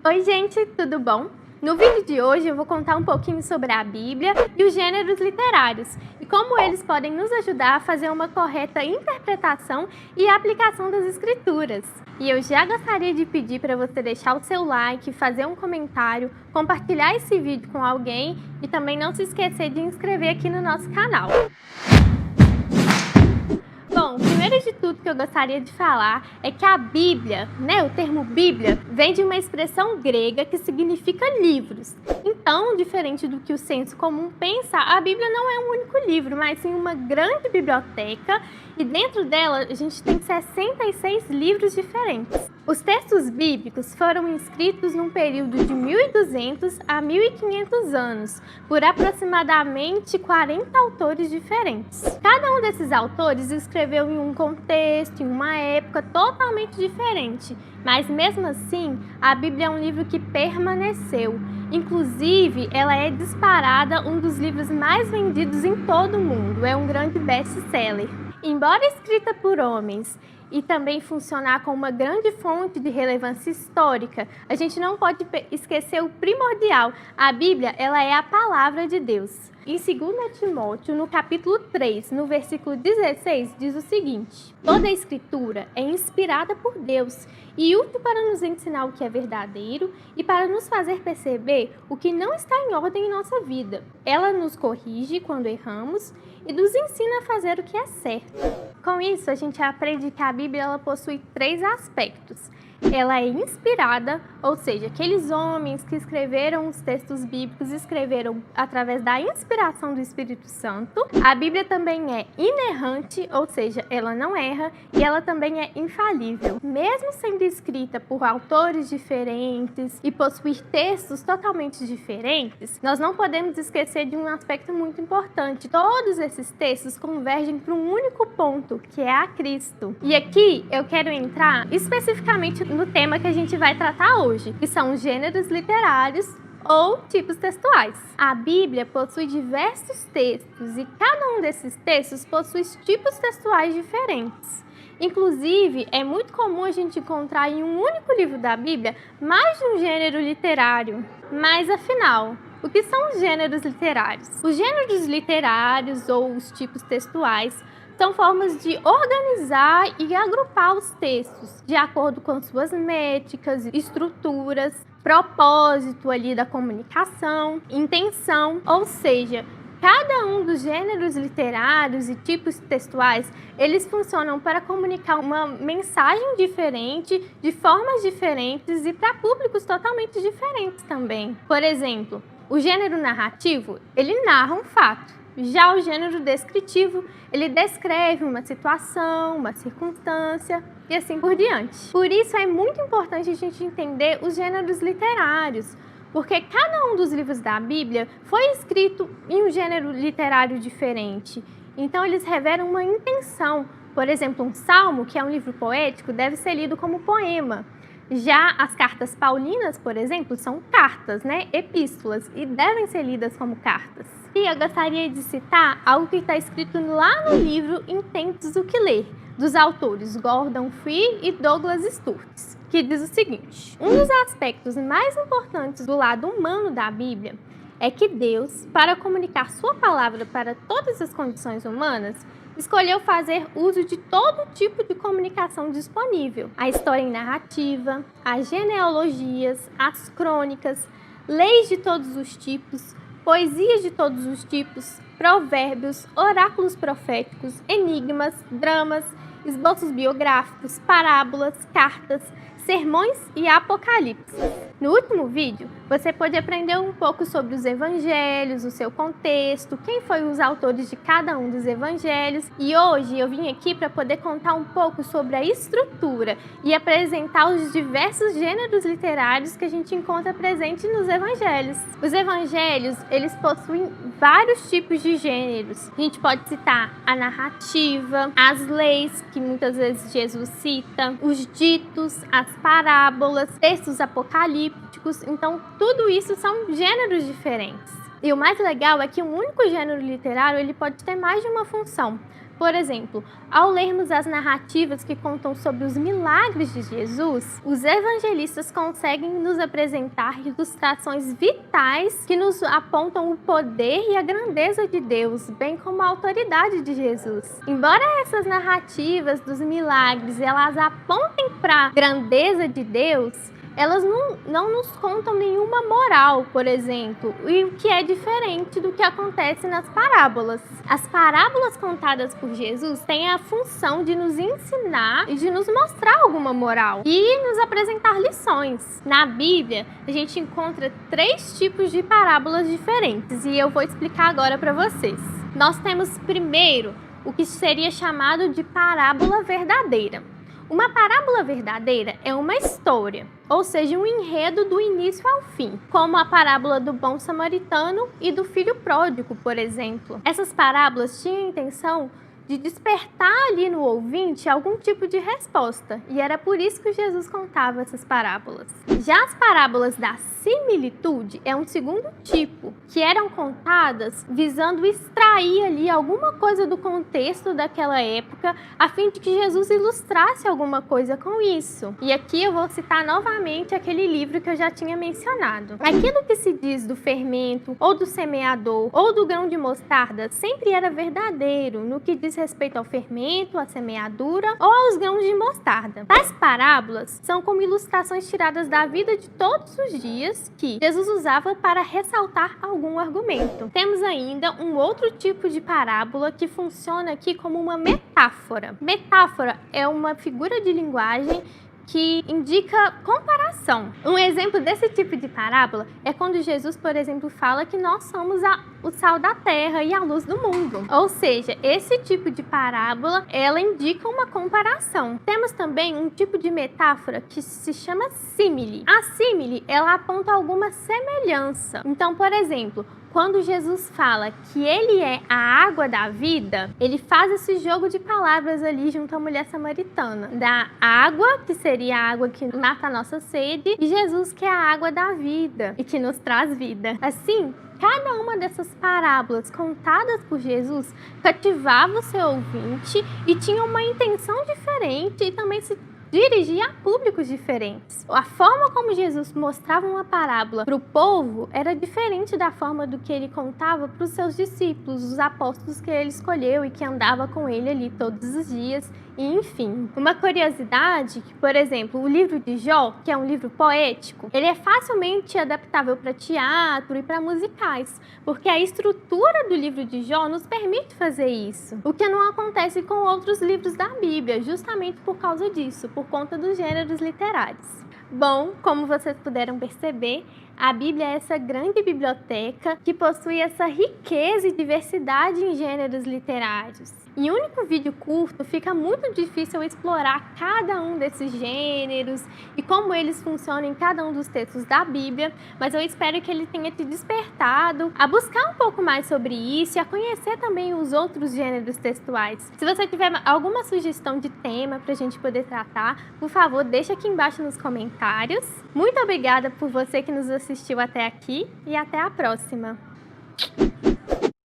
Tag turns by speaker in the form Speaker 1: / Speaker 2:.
Speaker 1: Oi gente, tudo bom? No vídeo de hoje eu vou contar um pouquinho sobre a Bíblia e os gêneros literários e como eles podem nos ajudar a fazer uma correta interpretação e aplicação das escrituras. E eu já gostaria de pedir para você deixar o seu like, fazer um comentário, compartilhar esse vídeo com alguém e também não se esquecer de inscrever aqui no nosso canal. Bom, primeiro de tudo que eu gostaria de falar é que a Bíblia, o termo Bíblia, vem de uma expressão grega que significa livros. Então, diferente do que o senso comum pensa, a Bíblia não é um único livro, mas sim uma grande biblioteca e dentro dela a gente tem 66 livros diferentes. Os textos bíblicos foram escritos num período de 1.200 a 1.500 anos, por aproximadamente 40 autores diferentes. Cada um desses autores escreveu em um contexto, em uma época totalmente diferente, mas mesmo assim, a Bíblia é um livro que permaneceu. Inclusive, ela é disparada um dos livros mais vendidos em todo o mundo, é um grande best-seller. Embora escrita por homens e também funcionar como uma grande fonte de relevância histórica, a gente não pode esquecer o primordial. A Bíblia, ela é a palavra de Deus. Em 2 Timóteo, no capítulo 3, no versículo 16, diz o seguinte: toda a escritura é inspirada por Deus e útil para nos ensinar o que é verdadeiro e para nos fazer perceber o que não está em ordem em nossa vida. Ela nos corrige quando erramos e nos ensina a fazer o que é certo. Com isso, a gente aprende que a Bíblia ela possui 3 aspectos. Ela é inspirada, ou seja, aqueles homens que escreveram os textos bíblicos escreveram através da inspiração do Espírito Santo. A Bíblia também é inerrante, ou seja, ela não erra, e ela também é infalível. Mesmo sendo escrita por autores diferentes e possuir textos totalmente diferentes, nós não podemos esquecer de um aspecto muito importante. Todos esses textos convergem para um único ponto, que é a Cristo. E aqui eu quero entrar especificamente no tema que a gente vai tratar hoje, que são os gêneros literários ou tipos textuais. A Bíblia possui diversos textos e cada um desses textos possui tipos textuais diferentes. Inclusive, é muito comum a gente encontrar em um único livro da Bíblia mais de um gênero literário. Mas afinal, o que são os gêneros literários? Os gêneros literários ou os tipos textuais são formas de organizar e agrupar os textos de acordo com suas métricas, estruturas, propósito ali da comunicação, intenção, ou seja, cada um dos gêneros literários e tipos textuais, eles funcionam para comunicar uma mensagem diferente, de formas diferentes e para públicos totalmente diferentes também. Por exemplo, o gênero narrativo, ele narra um fato. Já o gênero descritivo, ele descreve uma situação, uma circunstância e assim por diante. Por isso é muito importante a gente entender os gêneros literários, porque cada um dos livros da Bíblia foi escrito em um gênero literário diferente. Então eles revelam uma intenção. Por exemplo, um salmo, que é um livro poético, deve ser lido como poema. Já as cartas paulinas, por exemplo, são cartas, epístolas, e devem ser lidas como cartas. E eu gostaria de citar algo que está escrito lá no livro Intentes o que Ler, dos autores Gordon Fee e Douglas Stuart, que diz o seguinte: um dos aspectos mais importantes do lado humano da Bíblia é que Deus, para comunicar sua palavra para todas as condições humanas, escolheu fazer uso de todo tipo de comunicação disponível. A história em narrativa, as genealogias, as crônicas, leis de todos os tipos, poesias de todos os tipos, provérbios, oráculos proféticos, enigmas, dramas, esboços biográficos, parábolas, cartas, sermões e apocalipse. No último vídeo, você pode aprender um pouco sobre os evangelhos, o seu contexto, quem foram os autores de cada um dos evangelhos, e hoje eu vim aqui para poder contar um pouco sobre a estrutura e apresentar os diversos gêneros literários que a gente encontra presente nos evangelhos. Os evangelhos, eles possuem vários tipos de gêneros. A gente pode citar a narrativa, as leis, que muitas vezes Jesus cita, os ditos, as parábolas, textos apocalípticos. Então, tudo isso são gêneros diferentes. E o mais legal é que um único gênero literário ele pode ter mais de uma função. Por exemplo, ao lermos as narrativas que contam sobre os milagres de Jesus, os evangelistas conseguem nos apresentar ilustrações vitais que nos apontam o poder e a grandeza de Deus, bem como a autoridade de Jesus. Embora essas narrativas dos milagres elas apontem para a grandeza de Deus, elas não nos contam nenhuma moral, por exemplo, e o que é diferente do que acontece nas parábolas. As parábolas contadas por Jesus têm a função de nos ensinar e de nos mostrar alguma moral e nos apresentar lições. Na Bíblia, a gente encontra 3 tipos de parábolas diferentes e eu vou explicar agora para vocês. Nós temos primeiro o que seria chamado de parábola verdadeira. Uma parábola verdadeira é uma história, ou seja, um enredo do início ao fim, como a parábola do bom samaritano e do filho pródigo, por exemplo. Essas parábolas tinham a intenção de despertar ali no ouvinte algum tipo de resposta, e era por isso que Jesus contava essas parábolas. Já as parábolas da similitude é um segundo tipo, que eram contadas visando extrair ali alguma coisa do contexto daquela época, a fim de que Jesus ilustrasse alguma coisa com isso. E aqui eu vou citar novamente aquele livro que eu já tinha mencionado. Aquilo que se diz do fermento, ou do semeador, ou do grão de mostarda, sempre era verdadeiro no que diz respeito ao fermento, à semeadura ou aos grãos de mostarda. Tais parábolas são como ilustrações tiradas da vida de todos os dias que Jesus usava para ressaltar algum argumento. Temos ainda um outro tipo de parábola que funciona aqui como uma metáfora. Metáfora é uma figura de linguagem que indica comparação. Um exemplo desse tipo de parábola é quando Jesus, por exemplo, fala que nós somos o sal da terra e a luz do mundo. Ou seja, esse tipo de parábola, ela indica uma comparação. Temos também um tipo de metáfora que se chama símile. A símile, ela aponta alguma semelhança. Então, por exemplo, quando Jesus fala que ele é a água da vida, ele faz esse jogo de palavras ali junto à mulher samaritana. Da água, que seria a água que mata a nossa sede, e Jesus, que é a água da vida e que nos traz vida. Assim, cada uma dessas parábolas contadas por Jesus cativava o seu ouvinte e tinha uma intenção diferente e também se dirigia a públicos diferentes. A forma como Jesus mostrava uma parábola para o povo era diferente da forma do que ele contava para os seus discípulos, os apóstolos que ele escolheu e que andava com ele ali todos os dias. E, enfim, uma curiosidade que, por exemplo, o livro de Jó, que é um livro poético, ele é facilmente adaptável para teatro e para musicais, porque a estrutura do livro de Jó nos permite fazer isso, o que não acontece com outros livros da Bíblia, justamente por causa disso, por conta dos gêneros literários. Bom, como vocês puderam perceber, a Bíblia é essa grande biblioteca que possui essa riqueza e diversidade em gêneros literários. Em um único vídeo curto, fica muito difícil explorar cada um desses gêneros e como eles funcionam em cada um dos textos da Bíblia, mas eu espero que ele tenha te despertado a buscar um pouco mais sobre isso e a conhecer também os outros gêneros textuais. Se você tiver alguma sugestão de tema para a gente poder tratar, por favor, deixa aqui embaixo nos comentários. Muito obrigada por você que nos assistiu até aqui e até a próxima!